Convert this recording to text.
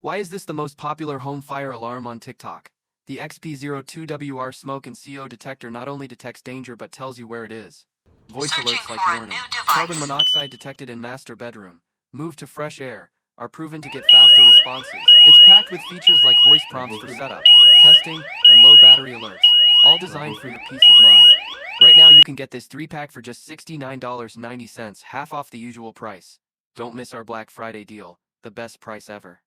Why is this the most popular home fire alarm on TikTok? The XP02WR smoke and CO detector not only detects danger but tells you where it is. Voice Searching alerts like for a warning. new Carbon device. monoxide detected in master bedroom. Move to fresh air. Are proven to get faster responses. It's packed with features like voice prompts for setup, testing, and low battery alerts. All designed for your peace of mind. Right now you can get this 3-pack for just $69.90, half off the usual price. Don't miss our Black Friday deal, the best price ever.